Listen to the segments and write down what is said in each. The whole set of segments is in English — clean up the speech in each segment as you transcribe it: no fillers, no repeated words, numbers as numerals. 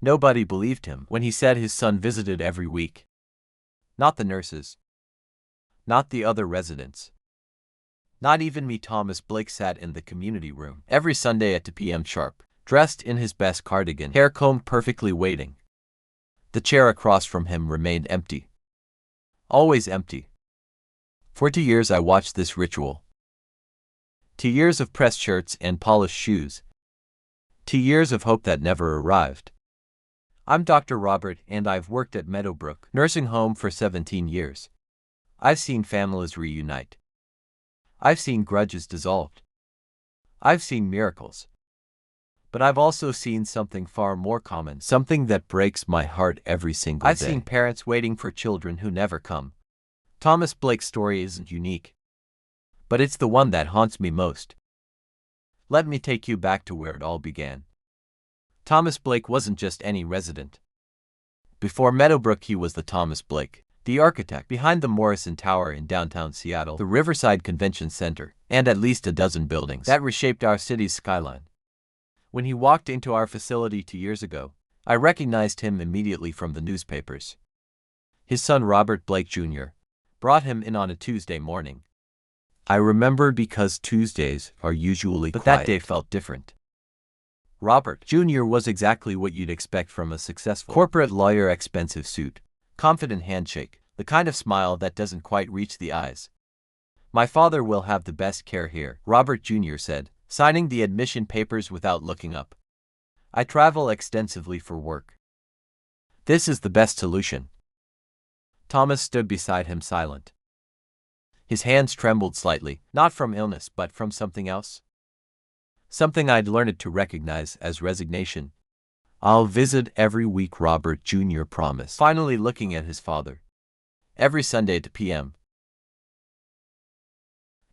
Nobody believed him when he said his son visited every week. Not the nurses. Not the other residents. Not even me. Thomas Blake sat in the community room every Sunday at 2 p.m. sharp, dressed in his best cardigan, hair combed perfectly, waiting. The chair across from him remained empty. Always empty. For 2 years I watched this ritual. 2 years of pressed shirts and polished shoes. 2 years of hope that never arrived. I'm Dr. Robert, and I've worked at Meadowbrook Nursing Home for 17 years. I've seen families reunite. I've seen grudges dissolved. I've seen miracles. But I've also seen something far more common, something that breaks my heart every single day. I've seen parents waiting for children who never come. Thomas Blake's story isn't unique, but it's the one that haunts me most. Let me take you back to where it all began. Thomas Blake wasn't just any resident. Before Meadowbrook, he was the Thomas Blake, the architect behind the Morrison Tower in downtown Seattle, the Riverside Convention Center, and at least a dozen buildings that reshaped our city's skyline. When he walked into our facility 2 years ago, I recognized him immediately from the newspapers. His son Robert Blake Jr. brought him in on a Tuesday morning. I remembered because Tuesdays are usually quiet, but that day felt different. Robert Jr. was exactly what you'd expect from a successful corporate lawyer. Expensive suit, confident handshake, the kind of smile that doesn't quite reach the eyes. "My father will have the best care here," Robert Jr. said, signing the admission papers without looking up. "I travel extensively for work. This is the best solution." Thomas stood beside him, silent. His hands trembled slightly, not from illness but from something else. Something I'd learned to recognize as resignation. "I'll visit every week," Robert Jr. promised, finally looking at his father. "Every Sunday at 2 p.m.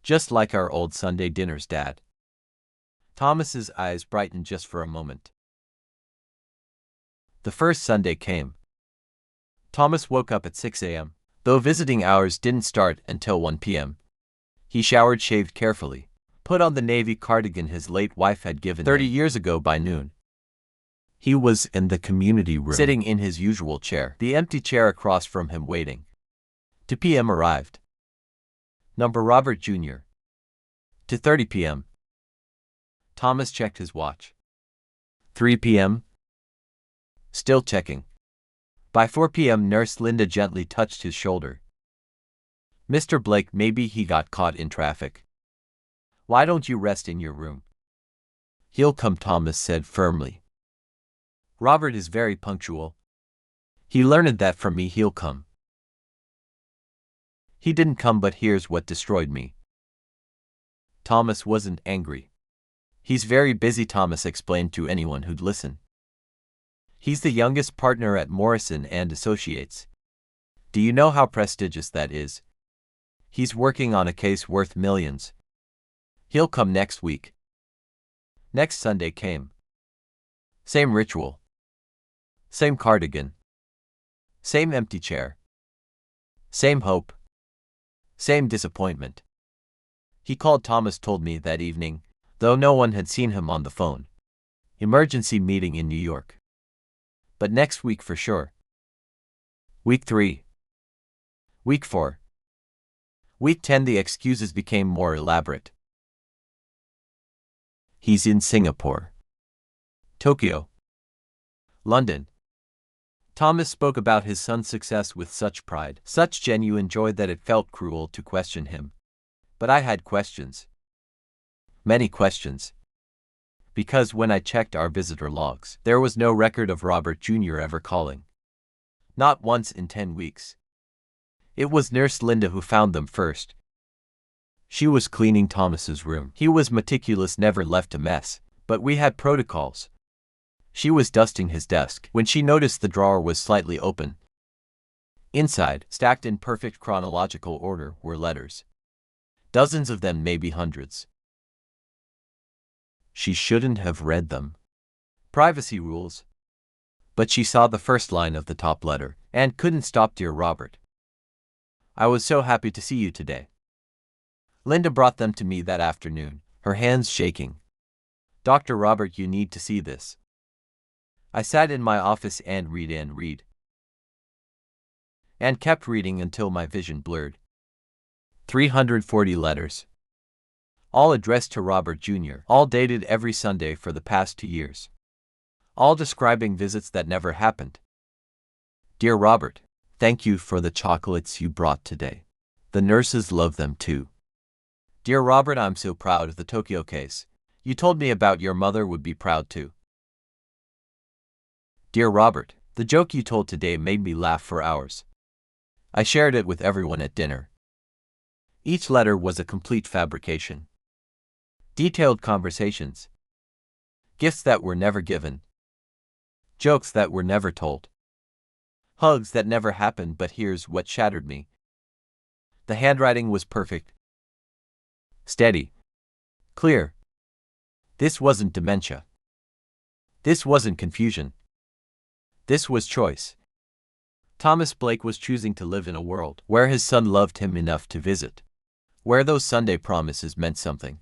Just like our old Sunday dinners, Dad." Thomas's eyes brightened just for a moment. The first Sunday came. Thomas woke up at 6 a.m., though visiting hours didn't start until 1 p.m. He showered, shaved carefully, put on the navy cardigan his late wife had given 30 years ago. By noon, he was in the community room, sitting in his usual chair, the empty chair across from him, waiting. 2 p.m. arrived. Number Robert Jr. 2:30 p.m. Thomas checked his watch. 3 p.m. Still checking. By 4 p.m. Nurse Linda gently touched his shoulder. "Mr. Blake, maybe he got caught in traffic. Why don't you rest in your room?" "He'll come," Thomas said firmly. "Robert is very punctual. He learned that from me. He'll come." He didn't come, but here's what destroyed me. Thomas wasn't angry. "He's very busy," Thomas explained to anyone who'd listen. "He's the youngest partner at Morrison and Associates. Do you know how prestigious that is? He's working on a case worth millions. He'll come next week." Next Sunday came. Same ritual. Same cardigan. Same empty chair. Same hope. Same disappointment. He called, Thomas told me that evening, though no one had seen him on the phone. "Emergency meeting in New York. But next week for sure." Week 3. Week 4. Week 10. The excuses became more elaborate. He's in Singapore, Tokyo, London. Thomas spoke about his son's success with such pride, such genuine joy, that it felt cruel to question him. But I had questions. Many questions. Because when I checked our visitor logs, there was no record of Robert Jr. ever calling. Not once in 10 weeks. It was Nurse Linda who found them first. She was cleaning Thomas's room. He was meticulous, never left a mess, but we had protocols. She was dusting his desk when she noticed the drawer was slightly open. Inside, stacked in perfect chronological order, were letters. Dozens of them, maybe hundreds. She shouldn't have read them. Privacy rules. But she saw the first line of the top letter and couldn't stop. "Dear Robert, I was so happy to see you today." Linda brought them to me that afternoon, her hands shaking. "Dr. Robert, you need to see this." I sat in my office and read. And kept reading until my vision blurred. 340 letters. All addressed to Robert Jr., all dated every Sunday for the past 2 years. All describing visits that never happened. Dear Robert, thank you for the chocolates you brought today. The nurses love them too. Dear Robert, I'm so proud of the Tokyo case. You told me about your mother would be proud too. Dear Robert, the joke you told today made me laugh for hours. I shared it with everyone at dinner. Each letter was a complete fabrication. Detailed conversations. Gifts that were never given. Jokes that were never told. Hugs that never happened, but here's what shattered me. The handwriting was perfect. Steady. Clear. This wasn't dementia. This wasn't confusion. This was choice. Thomas Blake was choosing to live in a world where his son loved him enough to visit. Where those Sunday promises meant something.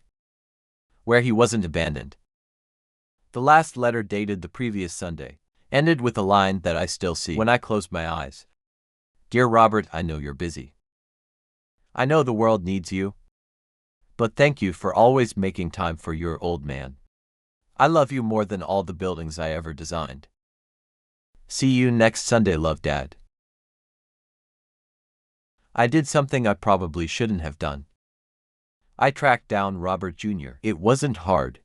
Where he wasn't abandoned. The last letter, dated the previous Sunday, ended with a line that I still see when I close my eyes. Dear Robert, I know you're busy. I know the world needs you. But thank you for always making time for your old man. I love you more than all the buildings I ever designed. See you next Sunday, love, Dad. I did something I probably shouldn't have done. I tracked down Robert Jr. It wasn't hard.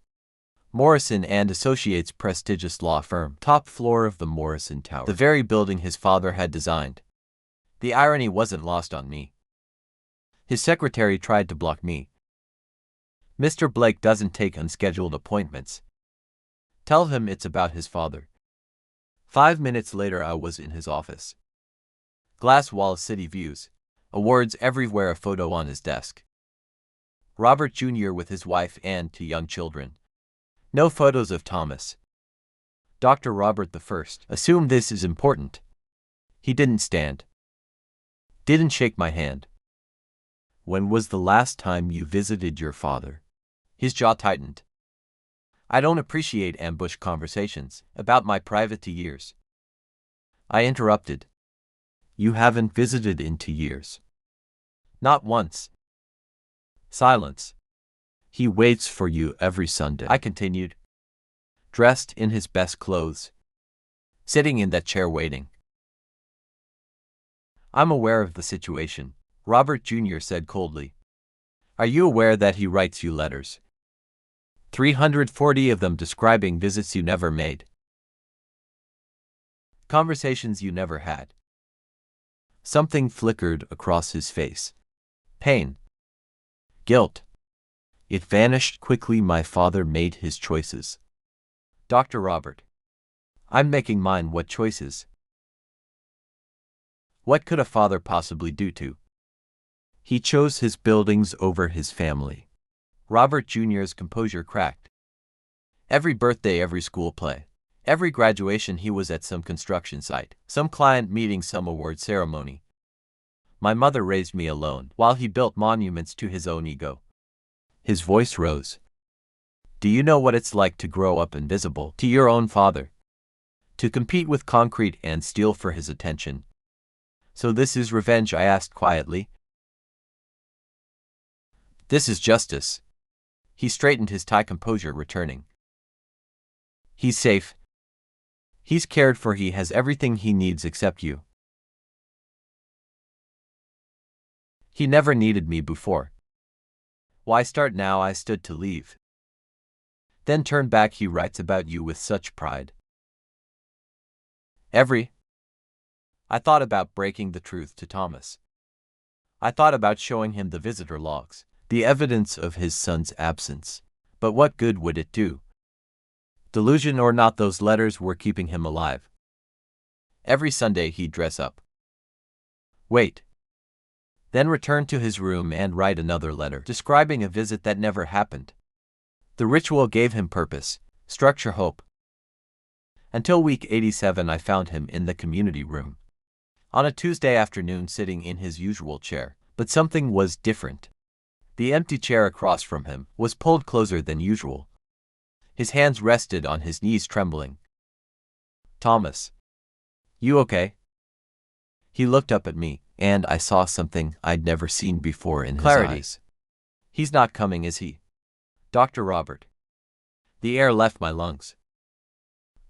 Morrison and Associates, prestigious law firm, top floor of the Morrison Tower, the very building his father had designed. The irony wasn't lost on me. His secretary tried to block me. Mr. Blake doesn't take unscheduled appointments. Tell him it's about his father. 5 minutes later, I was in his office. Glass walls, city views, awards everywhere, a photo on his desk. Robert Jr. with his wife and 2 young children. No photos of Thomas. Dr. Robert I. Assume this is important. He didn't stand. Didn't shake my hand. When was the last time you visited your father? His jaw tightened. I don't appreciate ambush conversations about my private 2 years. I interrupted. You haven't visited in 2 years. Not once. Silence. He waits for you every Sunday, I continued. Dressed in his best clothes. Sitting in that chair waiting. I'm aware of the situation, Robert Jr. said coldly. Are you aware that he writes you letters? 340 of them describing visits you never made. Conversations you never had. Something flickered across his face. Pain. Guilt. It vanished quickly. My father made his choices. Dr. Robert. I'm making mine. What choices? What could a father possibly do to? He chose his buildings over his family. Robert Jr.'s composure cracked. Every birthday, every school play, every graduation, he was at some construction site, some client meeting, some award ceremony. My mother raised me alone, while he built monuments to his own ego. His voice rose. Do you know what it's like to grow up invisible to your own father? To compete with concrete and steel for his attention? So this is revenge? I asked quietly. This is justice. He straightened his tie, composure returning. He's safe. He's cared for. He has everything he needs except you. He never needed me before. Why start now? I stood to leave. Then turned back. He writes about you with such pride. I thought about breaking the truth to Thomas. I thought about showing him the visitor logs, the evidence of his son's absence. But what good would it do? Delusion or not, those letters were keeping him alive. Every Sunday he'd dress up. Wait. Then return to his room and write another letter, describing a visit that never happened. The ritual gave him purpose, structure, hope. Until week 87, I found him in the community room. On a Tuesday afternoon, sitting in his usual chair, but something was different. The empty chair across from him was pulled closer than usual. His hands rested on his knees, trembling. Thomas. You okay? He looked up at me, and I saw something I'd never seen before in his eyes. He's not coming, is he? Dr. Robert. The air left my lungs.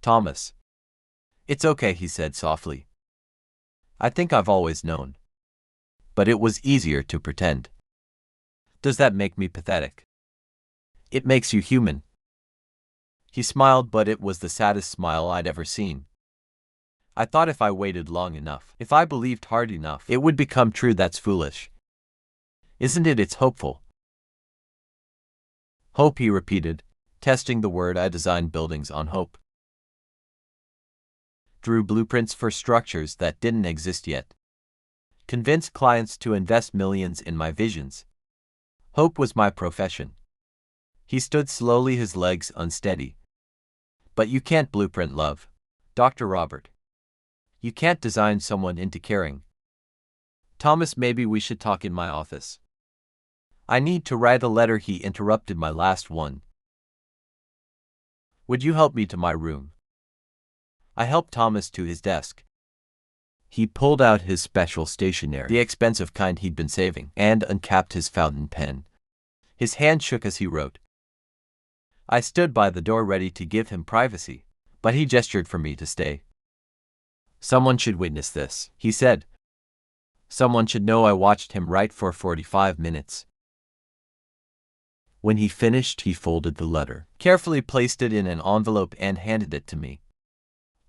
Thomas. It's okay, he said softly. I think I've always known. But it was easier to pretend. Does that make me pathetic? It makes you human. He smiled, but it was the saddest smile I'd ever seen. I thought if I waited long enough, if I believed hard enough, it would become true. That's foolish. Isn't it? It's hopeful. Hope, he repeated, testing the word. I designed buildings on hope. Drew blueprints for structures that didn't exist yet. Convinced clients to invest millions in my visions. Hope was my profession. He stood slowly, his legs unsteady. But you can't blueprint love, Dr. Robert. You can't design someone into caring. Thomas, maybe we should talk in my office. I need to write a letter. He interrupted my last one. Would you help me to my room? I helped Thomas to his desk. He pulled out his special stationery, the expensive kind he'd been saving, and uncapped his fountain pen. His hand shook as he wrote. I stood by the door ready to give him privacy, but he gestured for me to stay. Someone should witness this, he said. Someone should know. I watched him write for 45 minutes. When he finished, he folded the letter, carefully placed it in an envelope, and handed it to me.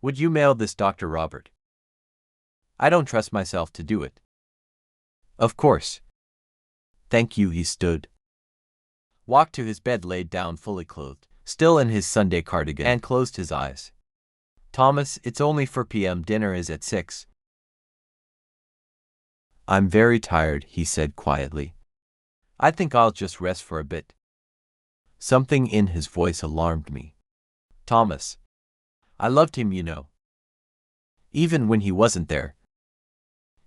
Would you mail this, Dr. Robert? I don't trust myself to do it. Of course. Thank you. He stood, walked to his bed, laid down fully clothed, still in his Sunday cardigan, and closed his eyes. Thomas, it's only 4 p.m. Dinner is at 6. I'm very tired, he said quietly. I think I'll just rest for a bit. Something in his voice alarmed me. Thomas. I loved him, you know. Even when he wasn't there.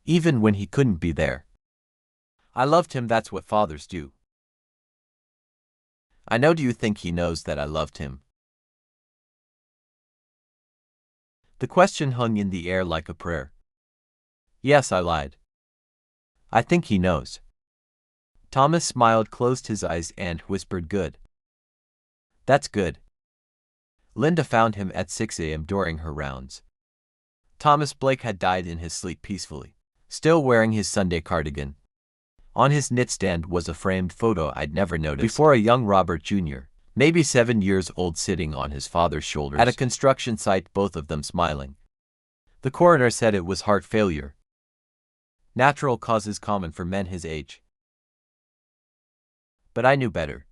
Even when he couldn't be there. I loved him. That's what fathers do. I know. Do you think he knows that I loved him? The question hung in the air like a prayer. Yes, I lied. I think he knows. Thomas smiled, closed his eyes, and whispered, good. That's good. Linda found him at 6 a.m. during her rounds. Thomas Blake had died in his sleep peacefully, still wearing his Sunday cardigan. On his nightstand was a framed photo I'd never noticed before, a young Robert Jr., maybe 7 years old, sitting on his father's shoulders at a construction site, both of them smiling. The coroner said it was heart failure. Natural causes common for men his age. But I knew better.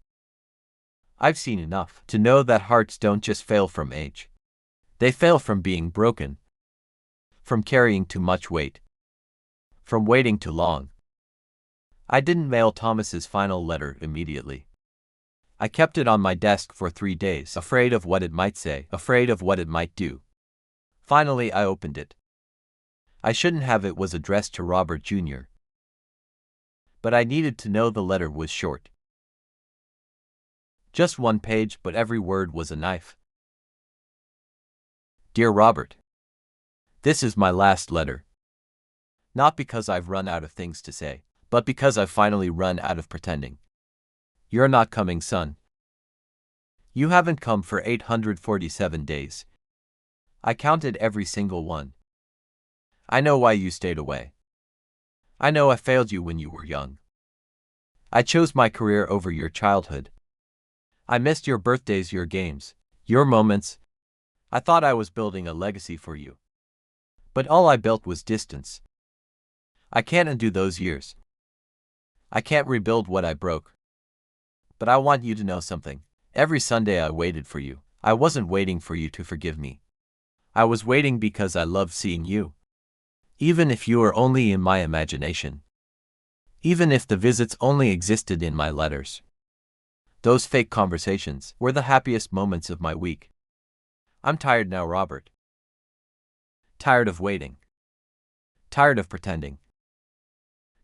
I've seen enough to know that hearts don't just fail from age. They fail from being broken. From carrying too much weight. From waiting too long. I didn't mail Thomas's final letter immediately. I kept it on my desk for 3 days, afraid of what it might say, afraid of what it might do. Finally, I opened it. I shouldn't have. It was addressed to Robert Jr. But I needed to know. The letter was short. Just 1 page, but every word was a knife. Dear Robert, this is my last letter. Not because I've run out of things to say, but because I've finally run out of pretending. You're not coming, son. You haven't come for 847 days. I counted every single one. I know why you stayed away. I know I failed you when you were young. I chose my career over your childhood. I missed your birthdays, your games, your moments. I thought I was building a legacy for you. But all I built was distance. I can't undo those years. I can't rebuild what I broke. But I want you to know something. Every Sunday I waited for you. I wasn't waiting for you to forgive me. I was waiting because I loved seeing you. Even if you were only in my imagination. Even if the visits only existed in my letters. Those fake conversations were the happiest moments of my week. I'm tired now, Robert. Tired of waiting. Tired of pretending.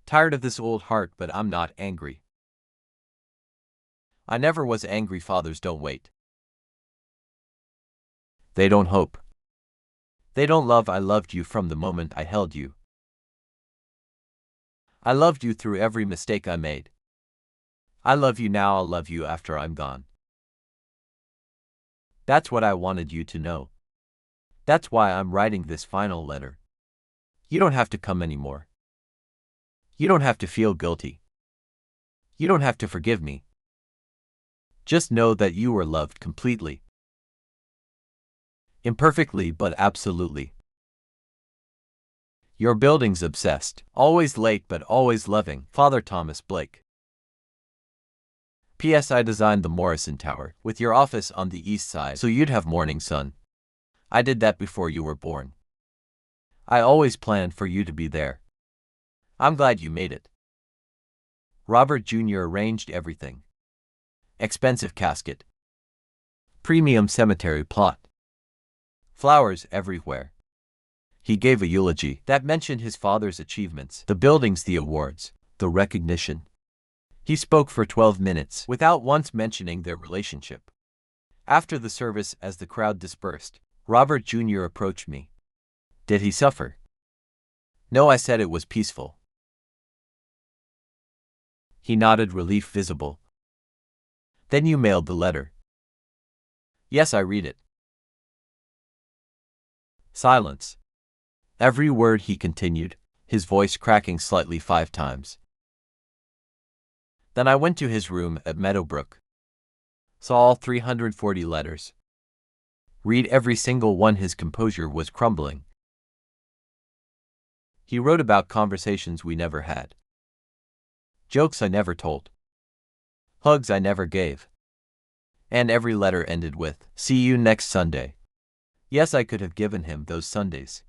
Tired of this old heart, but I'm not angry. I never was angry. Fathers don't wait. They don't hope. They don't love. I loved you from the moment I held you. I loved you through every mistake I made. I love you now. I'll love you after I'm gone. That's what I wanted you to know. That's why I'm writing this final letter. You don't have to come anymore. You don't have to feel guilty. You don't have to forgive me. Just know that you were loved completely. Imperfectly, but absolutely. Your building's obsessed, always late but always loving, Father Thomas Blake. P.S. I designed the Morrison Tower, with your office on the east side, so you'd have morning sun. I did that before you were born. I always planned for you to be there. I'm glad you made it. Robert Jr. arranged everything. Expensive casket. Premium cemetery plot. Flowers everywhere. He gave a eulogy that mentioned his father's achievements, the buildings, the awards, the recognition. He spoke for 12 minutes without once mentioning their relationship. After the service, as the crowd dispersed, Robert Jr. approached me. Did he suffer? No, I said it was peaceful. He nodded, relief visible. Then you mailed the letter. Yes, I read it. Silence. Every word he continued, his voice cracking slightly 5 times. Then I went to his room at Meadowbrook. Saw all 340 letters. Read every single one. His composure was crumbling. He wrote about conversations we never had. Jokes I never told. Hugs I never gave. And every letter ended with, "See you next Sunday." Yes, I could have given him those Sundays.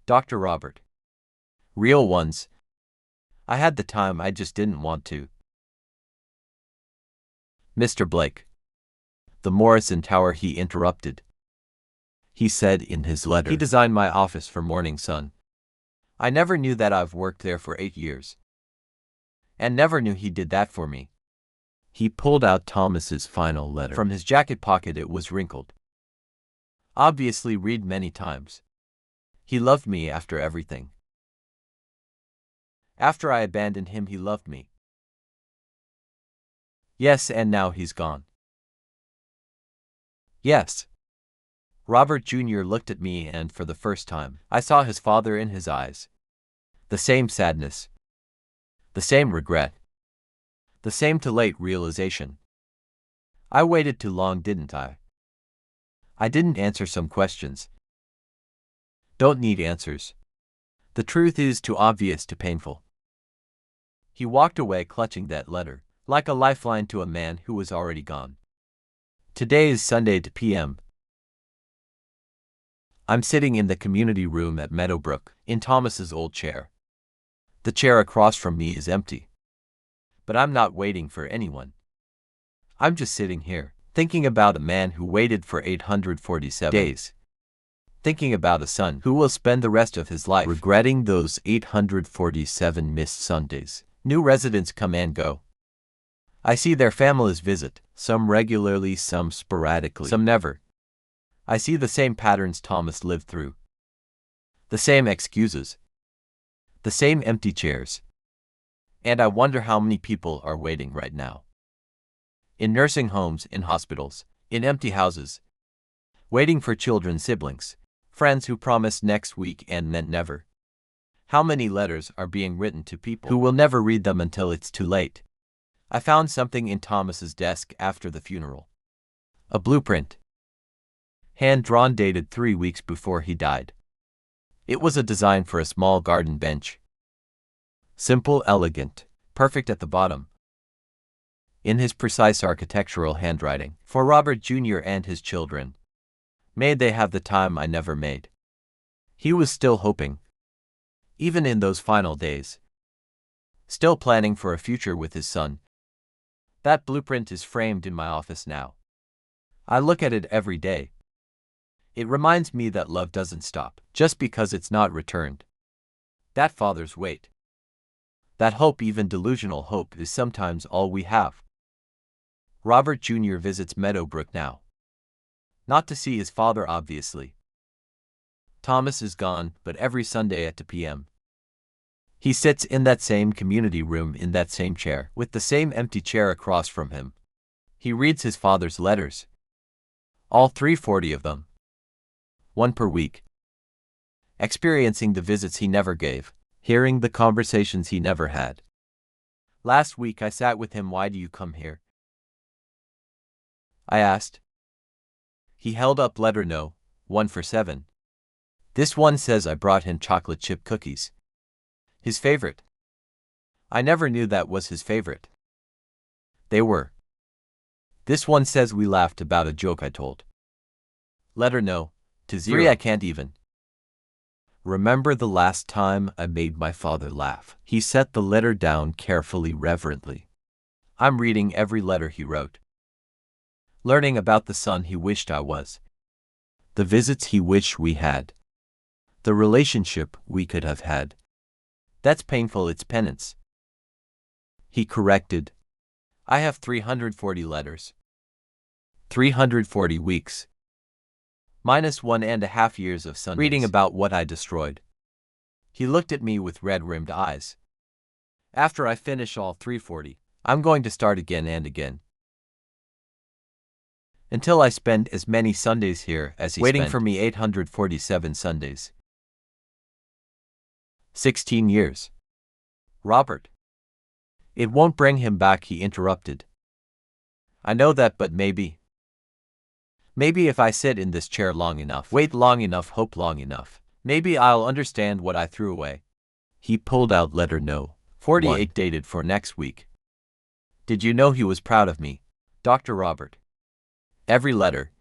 Dr. Robert. Real ones. I had the time, I just didn't want to. Mr. Blake. The Morrison Tower, he interrupted. He said in his letter, he designed my office for morning sun. I never knew that. I've worked there for 8 years. And never knew he did that for me. He pulled out Thomas's final letter from his jacket pocket. It was wrinkled. Obviously read many times. He loved me after everything. After I abandoned him, he loved me. Yes, and now he's gone. Yes. Robert Jr. looked at me, and for the first time, I saw his father in his eyes. The same sadness. The same regret. The same too late realization. I waited too long, didn't I? I didn't answer some questions. Don't need answers. The truth is too obvious, too painful. He walked away, clutching that letter, like a lifeline to a man who was already gone. Today is Sunday, 2 p.m. I'm sitting in the community room at Meadowbrook, in Thomas's old chair. The chair across from me is empty. But I'm not waiting for anyone. I'm just sitting here, thinking about a man who waited for 847 days. Thinking about a son who will spend the rest of his life regretting those 847 missed Sundays. New residents come and go. I see their families visit, some regularly, some sporadically, some never. I see the same patterns Thomas lived through. The same excuses. The same empty chairs. And I wonder how many people are waiting right now. In nursing homes, in hospitals, in empty houses. Waiting for children, siblings, friends who promised next week and meant never. How many letters are being written to people who will never read them until it's too late? I found something in Thomas's desk after the funeral. A blueprint. Hand-drawn, dated 3 weeks before he died. It was a design for a small garden bench. Simple, elegant, perfect at the bottom. In his precise architectural handwriting, for Robert Jr. and his children. May they have the time I never made. He was still hoping. Even in those final days. Still planning for a future with his son. That blueprint is framed in my office now. I look at it every day. It reminds me that love doesn't stop just because it's not returned. That father's wait. That hope, even delusional hope, is sometimes all we have. Robert Jr. visits Meadowbrook now. Not to see his father, obviously. Thomas is gone, but every Sunday at 2 p.m. he sits in that same community room in that same chair, with the same empty chair across from him. He reads his father's letters. All 340 of them. One per week. Experiencing the visits he never gave, hearing the conversations he never had. Last week I sat with him. "Why do you come here?" I asked. He held up letter No. 1 for 7. This one says I brought him chocolate chip cookies. His favorite. I never knew that was his favorite. They were. This one says we laughed about a joke I told. Letter No. to 0. I can't even remember the last time I made my father laugh. He set the letter down carefully, reverently. I'm reading every letter he wrote. Learning about the son he wished I was. The visits he wished we had. The relationship we could have had. That's painful, it's penance. He corrected. I have 340 letters. 340 weeks. Minus 1.5 years of Sundays. Reading about what I destroyed. He looked at me with red-rimmed eyes. After I finish all 340, I'm going to start again and again. Until I spend as many Sundays here as he waiting for me 847 Sundays. 16 years. Robert. It won't bring him back, he interrupted. I know that, but maybe if I sit in this chair long enough, wait long enough, hope long enough, maybe I'll understand what I threw away. He pulled out letter No. 48 dated for next week. Did you know he was proud of me, Dr. Robert? Every letter.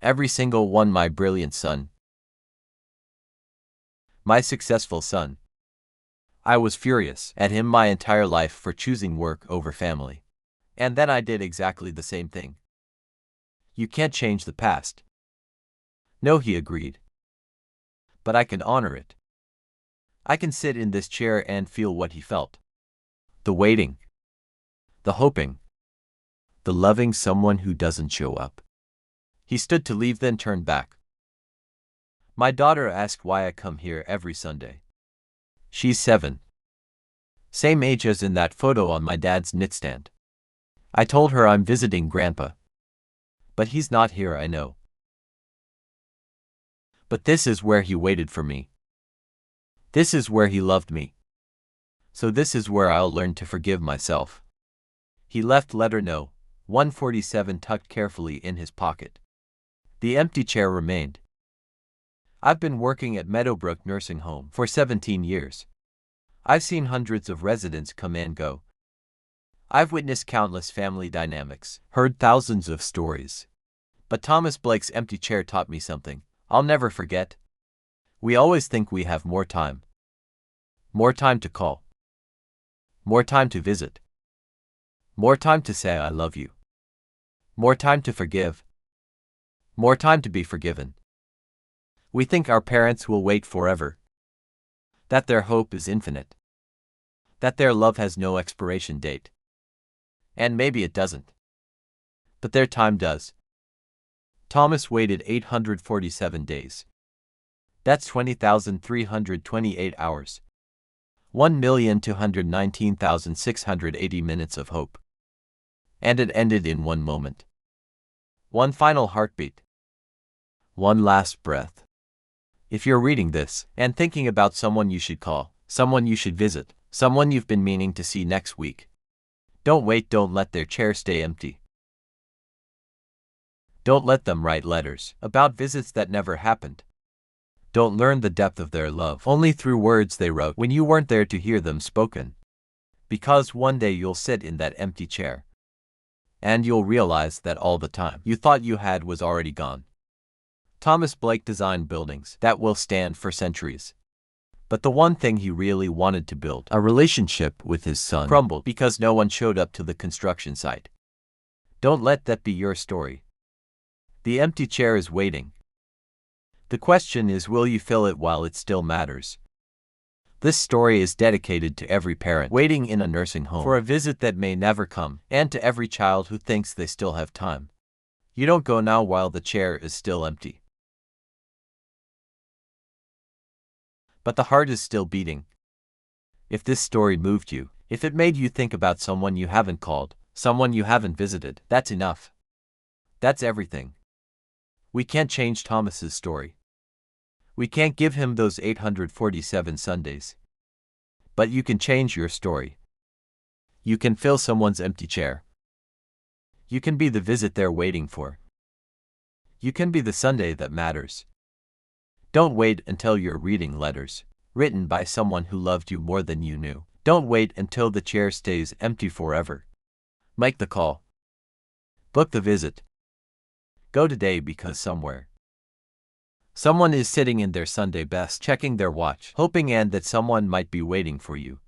Every single one. My brilliant son. My successful son. I was furious at him my entire life for choosing work over family. And then I did exactly the same thing. You can't change the past. No, he agreed. But I can honor it. I can sit in this chair and feel what he felt. The waiting. The hoping. The loving someone who doesn't show up. He stood to leave, then turned back. My daughter asked why I come here every Sunday. She's 7. Same age as in that photo on my dad's nightstand. I told her I'm visiting Grandpa. But he's not here, I know. But this is where he waited for me. This is where he loved me. So this is where I'll learn to forgive myself. He left letter No. 147 tucked carefully in his pocket. The empty chair remained. I've been working at Meadowbrook Nursing Home for 17 years. I've seen hundreds of residents come and go. I've witnessed countless family dynamics, heard thousands of stories. But Thomas Blake's empty chair taught me something I'll never forget. We always think we have more time. More time to call. More time to visit. More time to say I love you. More time to forgive. More time to be forgiven. We think our parents will wait forever. That their hope is infinite. That their love has no expiration date. And maybe it doesn't. But their time does. Thomas waited 847 days. That's 20,328 hours. 1,219,680 minutes of hope. And it ended in one moment. One final heartbeat. One last breath. If you're reading this and thinking about someone you should call, someone you should visit, someone you've been meaning to see next week, don't wait, don't let their chair stay empty. Don't let them write letters about visits that never happened. Don't learn the depth of their love only through words they wrote when you weren't there to hear them spoken. Because one day you'll sit in that empty chair. And you'll realize that all the time you thought you had was already gone. Thomas Blake designed buildings that will stand for centuries. But the one thing he really wanted to build, a relationship with his son, crumbled because no one showed up to the construction site. Don't let that be your story. The empty chair is waiting. The question is, will you fill it while it still matters? This story is dedicated to every parent waiting in a nursing home for a visit that may never come, and to every child who thinks they still have time. You don't go now while the chair is still empty. but the heart is still beating. If this story moved you, if it made you think about someone you haven't called, someone you haven't visited, that's enough. That's everything. We can't change Thomas's story. We can't give him those 847 Sundays. But you can change your story. You can fill someone's empty chair. You can be the visit they're waiting for. You can be the Sunday that matters. Don't wait until you're reading letters written by someone who loved you more than you knew. Don't wait until the chair stays empty forever. Make the call. Book the visit. Go today, because someone is sitting in their Sunday best, checking their watch, hoping that someone might be waiting for you.